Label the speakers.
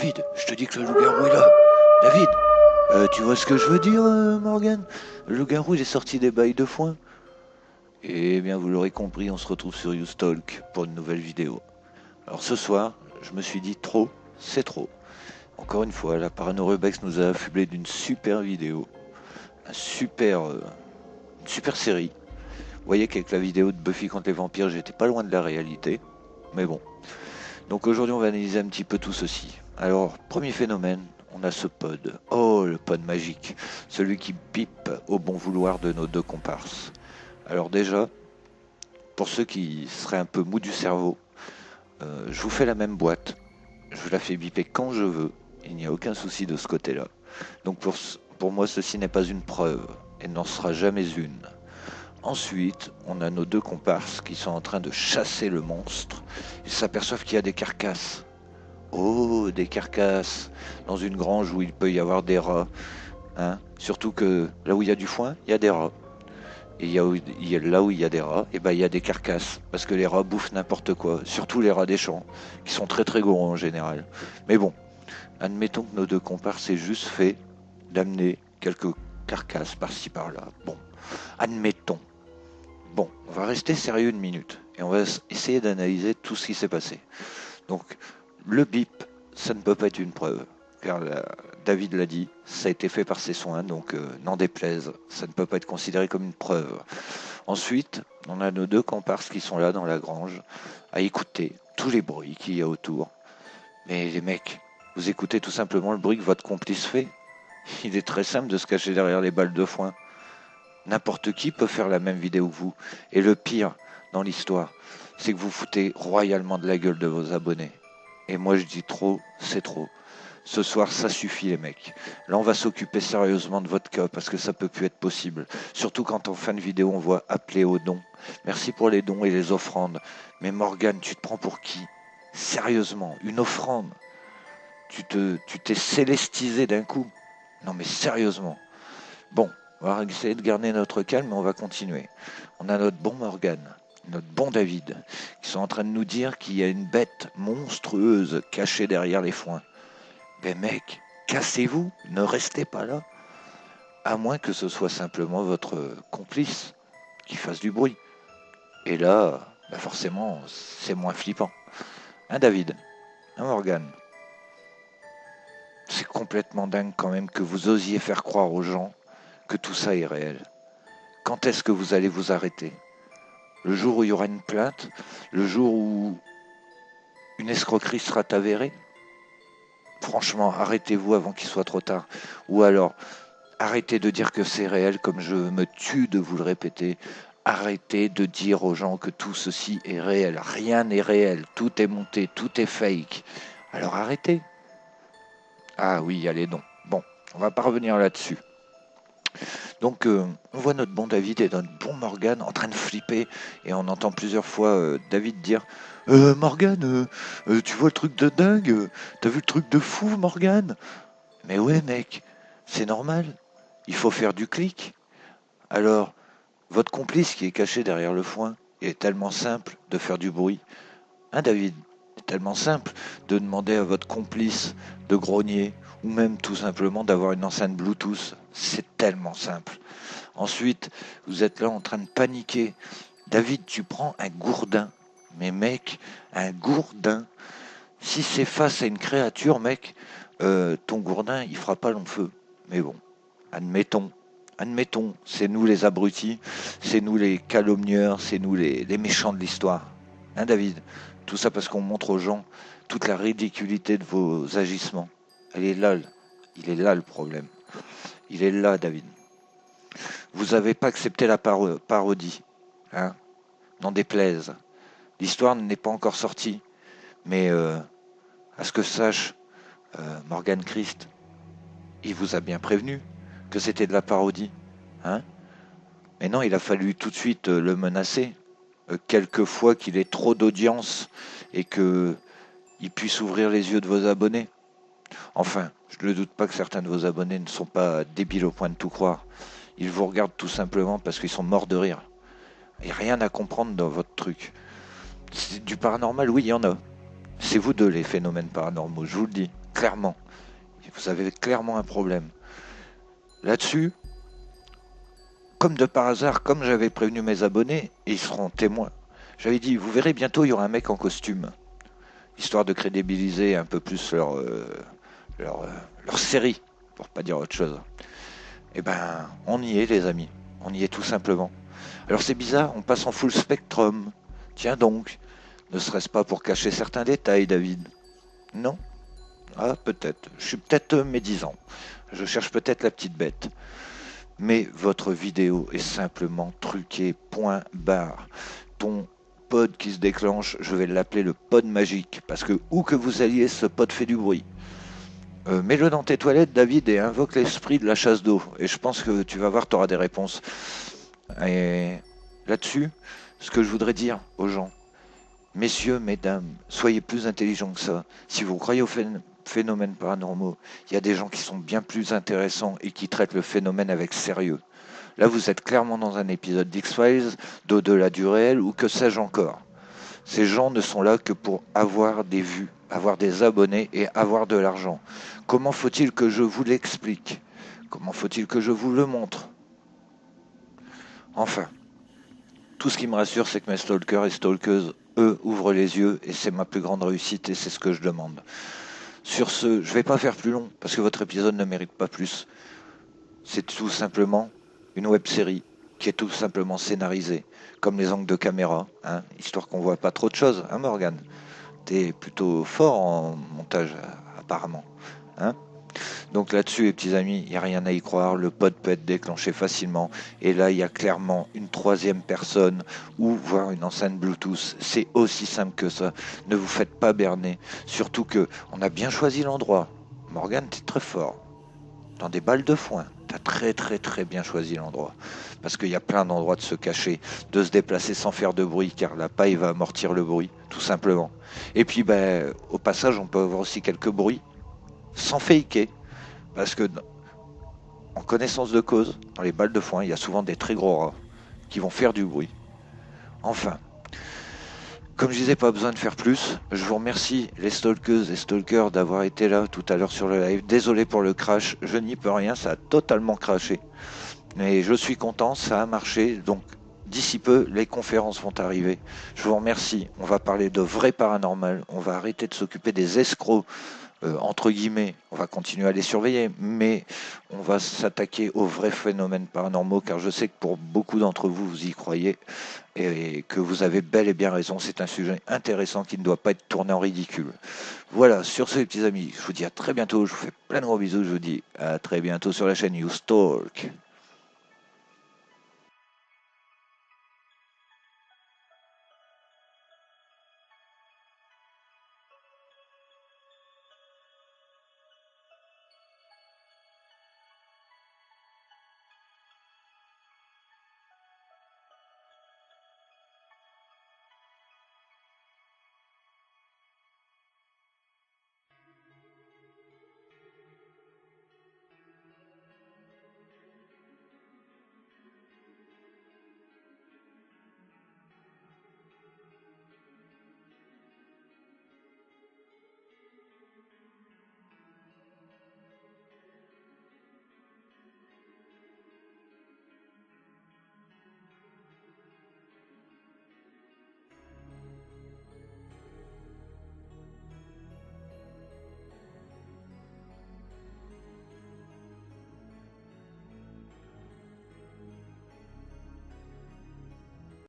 Speaker 1: David, je te dis que le loup-garou est là. David, tu vois ce que je veux dire, Morgan? Le loup-garou, il est sorti des bails de foin. Eh bien, vous l'aurez compris, on se retrouve sur YouStalk pour une nouvelle vidéo. Alors ce soir, je me suis dit trop, c'est trop. Encore une fois, la Paranorebex nous a affublé d'une super vidéo. Un super, une super série. Vous voyez qu'avec la vidéo de Buffy contre les vampires, j'étais pas loin de la réalité. Mais bon. Donc aujourd'hui, on va analyser un petit peu tout ceci. Alors, premier phénomène, on a ce pod. Oh, le pod magique. Celui qui pipe au bon vouloir de nos deux comparses. Alors déjà, pour ceux qui seraient un peu mous du cerveau, je vous fais la même boîte. Je vous la fais biper quand je veux. Il n'y a aucun souci de ce côté-là. Donc pour moi, ceci n'est pas une preuve et n'en sera jamais une. Ensuite, on a nos deux comparses qui sont en train de chasser le monstre. Ils s'aperçoivent qu'il y a des carcasses. Oh, des carcasses dans une grange où il peut y avoir des rats. Hein. Surtout que là où il y a du foin, il y a des rats. Et là où il y a des rats, et ben il y a des carcasses. Parce que les rats bouffent n'importe quoi. Surtout les rats des champs, qui sont très très gros en général. Mais bon, admettons que nos deux comparses aient juste fait d'amener quelques carcasses par-ci par-là. Bon, admettons. Bon, on va rester sérieux une minute et on va essayer d'analyser tout ce qui s'est passé. Donc, le bip, ça ne peut pas être une preuve, car David l'a dit, ça a été fait par ses soins, donc n'en déplaise, ça ne peut pas être considéré comme une preuve. Ensuite, on a nos deux comparses qui sont là dans la grange, à écouter tous les bruits qu'il y a autour. Mais les mecs, vous écoutez tout simplement le bruit que votre complice fait. Il est très simple de se cacher derrière les balles de foin. N'importe qui peut faire la même vidéo que vous. Et le pire dans l'histoire, c'est que vous foutez royalement de la gueule de vos abonnés. Et moi je dis trop, c'est trop. Ce soir, ça suffit les mecs. Là, on va s'occuper sérieusement de votre cas parce que ça peut plus être possible. Surtout quand en fin de vidéo, on voit appeler aux dons. Merci pour les dons et les offrandes. Mais Morgane, tu te prends pour qui? Sérieusement, une offrande? Tu t'es célestisé d'un coup? Non mais sérieusement. Bon, on va essayer de garder notre calme, mais on va continuer. On a notre bon Morgan, notre bon David, qui sont en train de nous dire qu'il y a une bête monstrueuse cachée derrière les foins. Mais mec, cassez-vous, ne restez pas là. À moins que ce soit simplement votre complice qui fasse du bruit. Et là, bah forcément, c'est moins flippant. Hein David? Hein Morgan? C'est complètement dingue quand même que vous osiez faire croire aux gens que tout ça est réel. Quand est-ce que vous allez vous arrêter? Le jour où il y aura une plainte? Le jour où une escroquerie sera avérée? Franchement, arrêtez-vous avant qu'il soit trop tard. Ou alors, arrêtez de dire que c'est réel comme je me tue de vous le répéter. Arrêtez de dire aux gens que tout ceci est réel. Rien n'est réel. Tout est monté, tout est fake. Alors arrêtez. Ah oui, allez donc. Bon, on va pas revenir là-dessus. Donc on voit notre bon David et notre bon Morgan en train de flipper et on entend plusieurs fois David dire Morgan, tu vois le truc de dingue? T'as vu le truc de fou, Morgan? Mais ouais mec, c'est normal, il faut faire du clic. Alors, votre complice qui est caché derrière le foin, il est tellement simple de faire du bruit. Hein David? C'est tellement simple de demander à votre complice de grogner ou même tout simplement d'avoir une enceinte Bluetooth. C'est tellement simple. Ensuite, vous êtes là en train de paniquer. David, tu prends un gourdin. Mais mec, un gourdin. Si c'est face à une créature, mec, ton gourdin, il fera pas long feu. Mais bon, admettons. Admettons, c'est nous les abrutis, c'est nous les calomnieurs, c'est nous les méchants de l'histoire. Hein David? Tout ça parce qu'on montre aux gens toute la ridiculité de vos agissements. Elle est là, il est là le problème. Il est là, David. Vous n'avez pas accepté la parodie. Hein, n'en déplaise. L'histoire n'est pas encore sortie. Mais à ce que sache Morgan Christ, il vous a bien prévenu que c'était de la parodie. Hein? Mais non, il a fallu tout de suite le menacer. Quelquefois qu'il ait trop d'audience et qu'il puisse ouvrir les yeux de vos abonnés. Enfin, je ne doute pas que certains de vos abonnés ne sont pas débiles au point de tout croire. Ils vous regardent tout simplement parce qu'ils sont morts de rire. Il n'y a rien à comprendre dans votre truc. C'est du paranormal, oui, il y en a. C'est vous deux les phénomènes paranormaux, je vous le dis. clairement. Vous avez clairement un problème. Là-dessus, comme de par hasard, comme j'avais prévenu mes abonnés, et ils seront témoins, j'avais dit, vous verrez bientôt, il y aura un mec en costume, histoire de crédibiliser un peu plus leur, leur série, pour pas dire autre chose. Eh ben, on y est les amis, on y est tout simplement. Alors c'est bizarre, on passe en full spectrum. Tiens donc, ne serait-ce pas pour cacher certains détails, David? Non? Ah, peut-être. Je suis peut-être médisant. Je cherche peut-être la petite bête. Mais votre vidéo est simplement truquée, point barre. Ton pod qui se déclenche, je vais l'appeler le pod magique, parce que où que vous alliez, ce pod fait du bruit. Mets-le dans tes toilettes, David, et invoque l'esprit de la chasse d'eau. Et je pense que tu vas voir, tu auras des réponses. Et là-dessus, ce que je voudrais dire aux gens, messieurs, mesdames, soyez plus intelligents que ça. Si vous croyez aux phénomènes paranormaux, il y a des gens qui sont bien plus intéressants et qui traitent le phénomène avec sérieux. Là, vous êtes clairement dans un épisode d'X-Files, d'au-delà du réel ou que sais-je encore. Ces gens ne sont là que pour avoir des vues, avoir des abonnés et avoir de l'argent. Comment faut-il que je vous l'explique? Comment faut-il que je vous le montre? Enfin, tout ce qui me rassure, c'est que mes stalkers et stalkeuses, eux, ouvrent les yeux et c'est ma plus grande réussite et c'est ce que je demande. Sur ce, je ne vais pas faire plus long parce que votre épisode ne mérite pas plus. C'est tout simplement une web-série qui est tout simplement scénarisée, comme les angles de caméra, hein, histoire qu'on voit pas trop de choses, hein Morgane? T'es plutôt fort en montage, apparemment. Hein? Donc là-dessus, les petits amis, il n'y a rien à y croire. Le pod peut être déclenché facilement. Et là, il y a clairement une troisième personne ou voire une enceinte Bluetooth. C'est aussi simple que ça. Ne vous faites pas berner. Surtout que on a bien choisi l'endroit. Morgane, t'es très fort. Dans des balles de foin. T'as très bien choisi l'endroit. Parce qu'il y a plein d'endroits de se cacher, de se déplacer sans faire de bruit, car la paille va amortir le bruit, tout simplement. Et puis, ben, au passage, on peut avoir aussi quelques bruits sans faker. Parce que, en connaissance de cause, dans les balles de foin, il y a souvent des très gros rats qui vont faire du bruit. Enfin, comme je disais, pas besoin de faire plus. Je vous remercie, les stalkeuses et stalkers, d'avoir été là tout à l'heure sur le live. Désolé pour le crash, je n'y peux rien, ça a totalement crashé. Mais je suis content, ça a marché. Donc, d'ici peu, les conférences vont arriver. Je vous remercie. On va parler de vrai paranormal. On va arrêter de s'occuper des escrocs. Entre guillemets, on va continuer à les surveiller, mais on va s'attaquer aux vrais phénomènes paranormaux, car je sais que pour beaucoup d'entre vous, vous y croyez, et que vous avez bel et bien raison, c'est un sujet intéressant qui ne doit pas être tourné en ridicule. Voilà, sur ce les petits amis, je vous dis à très bientôt, je vous fais plein de gros bisous, je vous dis à très bientôt sur la chaîne YouStalk.